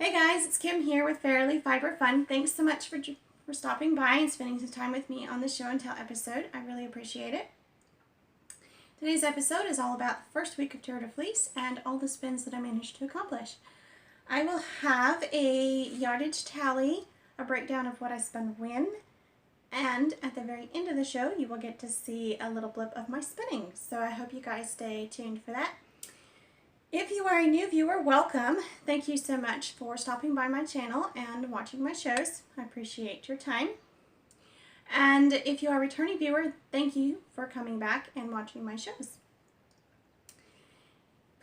Hey guys, it's Kim here with Fairly Fiber Fun. Thanks so much for stopping by and spending some time with me on the show and tell episode. I really appreciate it. Today's episode is all about the first week of Tour de Fleece and all the spins that I managed to accomplish. I will have a yardage tally, a breakdown of what I spun when, and at the very end of the show you will get to see a little blip of my spinning. So I hope you guys stay tuned for that. If you are a new viewer, welcome. Thank you so much for stopping by my channel and watching my shows. I appreciate your time. And if you are a returning viewer, thank you for coming back and watching my shows.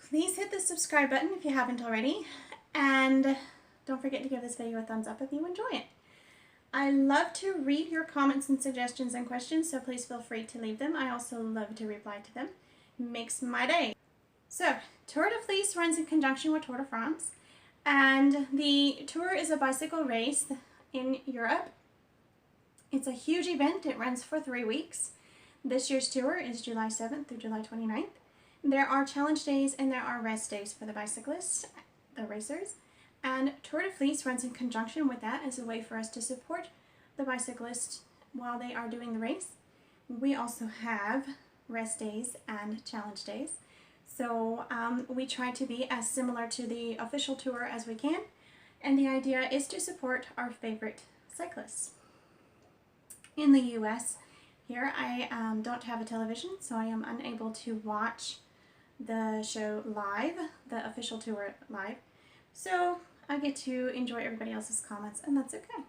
Please hit the subscribe button if you haven't already. And don't forget to give this video a thumbs up if you enjoy it. I love to read your comments and suggestions and questions, so please feel free to leave them. I also love to reply to them. It makes my day. So, Tour de Fleece runs in conjunction with Tour de France, and the tour is a bicycle race in Europe. It's a huge event. It runs for 3 weeks. This year's tour is July 7th through July 29th. There are challenge days and there are rest days for the bicyclists, the racers, and Tour de Fleece runs in conjunction with that as a way for us to support the bicyclists while they are doing the race. We also have rest days and challenge days. So we try to be as similar to the official tour as we can, and the idea is to support our favorite cyclists. In the US, here I don't have a television, so I am unable to watch the show live, the official tour live. So I get to enjoy everybody else's comments, and that's okay.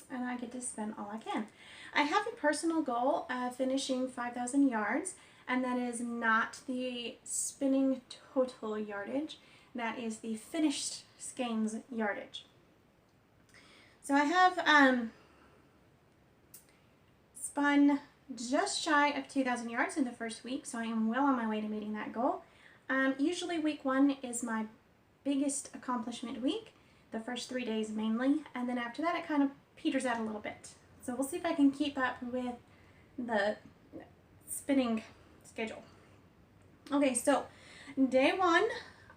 And I get to spin all I can. I have a personal goal of finishing 5,000 yards. And that is not the spinning total yardage, that is the finished skeins yardage. So I have spun just shy of 2,000 yards in the first week, so I am well on my way to meeting that goal. Usually week 1 is my biggest accomplishment week, the first 3 days mainly, and then after that it kind of peters out a little bit. So we'll see if I can keep up with the spinning schedule. Okay, so day 1,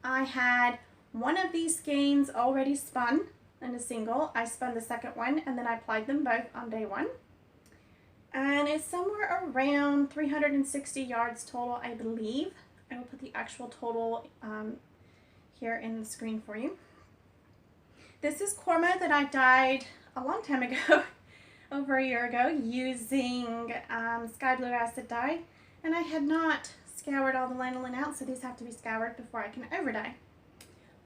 I had one of these skeins already spun in a single. I spun the second one and then I applied them both on day 1. And it's somewhere around 360 yards total, I believe. I will put the actual total here in the screen for you. This is Korma that I dyed a long time ago, over a year ago, using sky blue acid dye. And I had not scoured all the lanolin out, so these have to be scoured before I can over dye.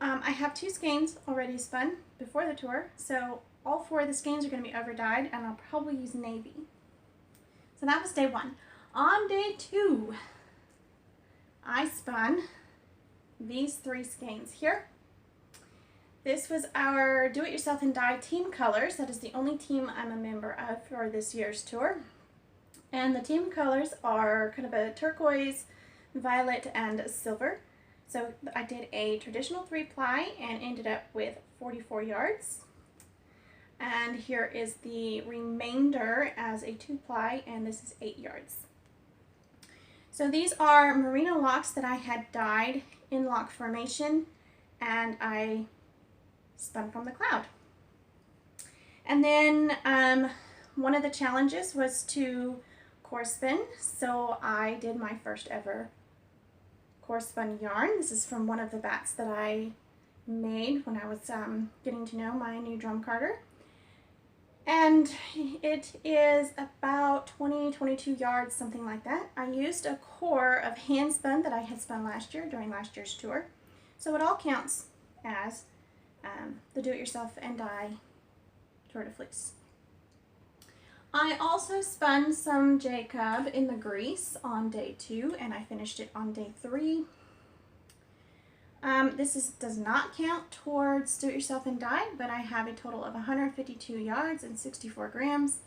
I have 2 skeins already spun before the tour, so all 4 of the skeins are going to be over dyed, and I'll probably use navy. So that was day 1. On day 2, I spun these 3 skeins here. This was our do-it-yourself and dye team colors. That is the only team I'm a member of for this year's tour. And the team colors are kind of a turquoise, violet, and silver. So I did a traditional 3-ply and ended up with 44 yards. And here is the remainder as a 2-ply, and this is 8 yards. So these are Merino locks that I had dyed in lock formation, and I spun from the cloud. And then one of the challenges was to core spin, so I did my first ever core spun yarn. This is from one of the bats that I made when I was getting to know my new drum carder, and it is about 22 yards, something like that. I used a core of hand spun that I had spun last year during last year's tour, so it all counts as the do-it-yourself and dye Tour de Fleece. I also spun some Jacob in the grease on day 2, and I finished it on day 3. This does not count towards do-it-yourself and dye, but I have a total of 152 yards and 64 grams.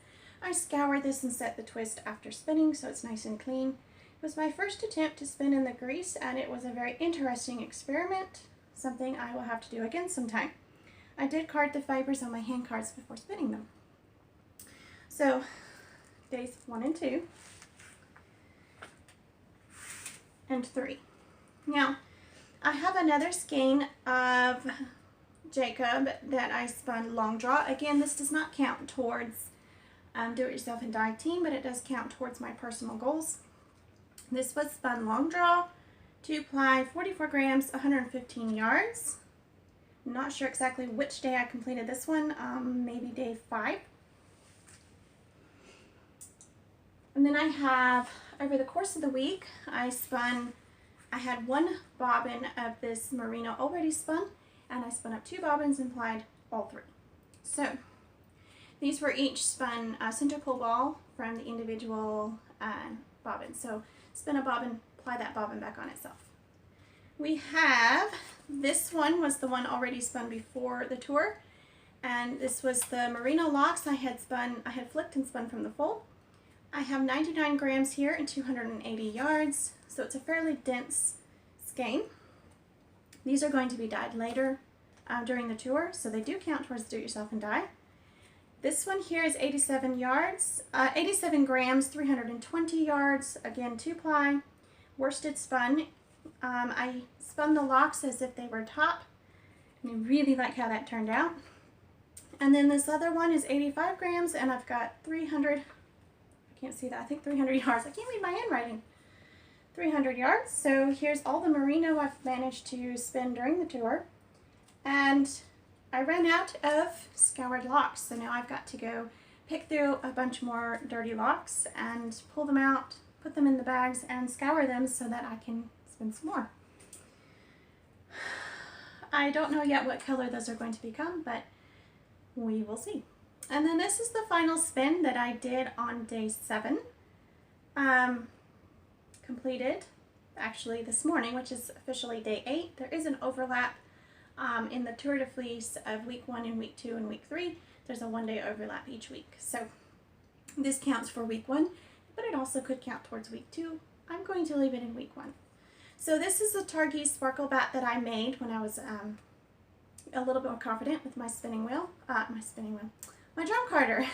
I scoured this and set the twist after spinning, so it's nice and clean. It was my first attempt to spin in the grease, and it was a very interesting experiment, something I will have to do again sometime. I did card the fibers on my hand cards before spinning them. So, days 1 and 2, and 3. Now, I have another skein of Jacob that I spun long draw. Again, this does not count towards do-it-yourself and die team, but it does count towards my personal goals. This was spun long draw, 2-ply, 44 grams, 115 yards. I'm not sure exactly which day I completed this one, maybe day 5. And then I have, over the course of the week, I had 1 bobbin of this Merino already spun, and I spun up 2 bobbins and plied all 3. So these were each spun center pull ball from the individual bobbin. So spin a bobbin, ply that bobbin back on itself. We have, this one was the one already spun before the tour, and this was the Merino locks I had flicked and spun from the fold. I have 99 grams here and 280 yards, so it's a fairly dense skein. These are going to be dyed later during the tour, so they do count towards do-it-yourself and dye. This one here is 87 grams, 320 yards, again 2-ply, worsted spun. I spun the locks as if they were top, and I really like how that turned out. And then this other one is 85 grams, and I've got 300, I can't see that, I think 300 yards. I can't read my handwriting. 300 yards. So here's all the Merino I've managed to spin during the tour. And I ran out of scoured locks, so now I've got to go pick through a bunch more dirty locks and pull them out, put them in the bags, and scour them so that I can spin some more. I don't know yet what color those are going to become, but we will see. And then this is the final spin that I did on day 7. Completed actually this morning, which is officially day 8. There is an overlap in the Tour de Fleece of week 1 and week 2 and week 3. There's a 1-day overlap each week. So this counts for week 1, but it also could count towards week 2. I'm going to leave it in week 1. So this is a Targhee sparkle bat that I made when I was a little bit more confident with my my drum carder.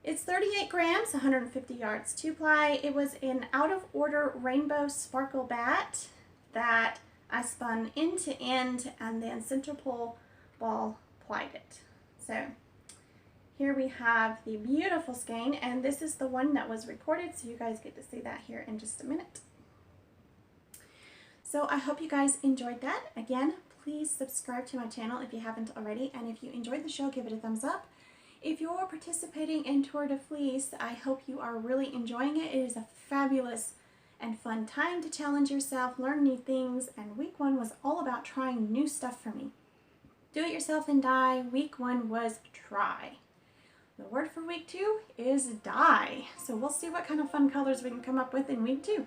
It's 38 grams, 150 yards, 2-ply. It was an out of order rainbow sparkle bat that I spun end to end and then center pull ball plied it. So here we have the beautiful skein, and this is the one that was recorded, so you guys get to see that here in just a minute. So I hope you guys enjoyed that. Again, please subscribe to my channel if you haven't already, and if you enjoyed the show, give it a thumbs up. If you're participating in Tour de Fleece, I hope you are really enjoying it. It is a fabulous and fun time to challenge yourself, learn new things, and week 1 was all about trying new stuff for me. Do it yourself and dye. Week 1 was try. The word for week 2 is dye. So we'll see what kind of fun colors we can come up with in week 2.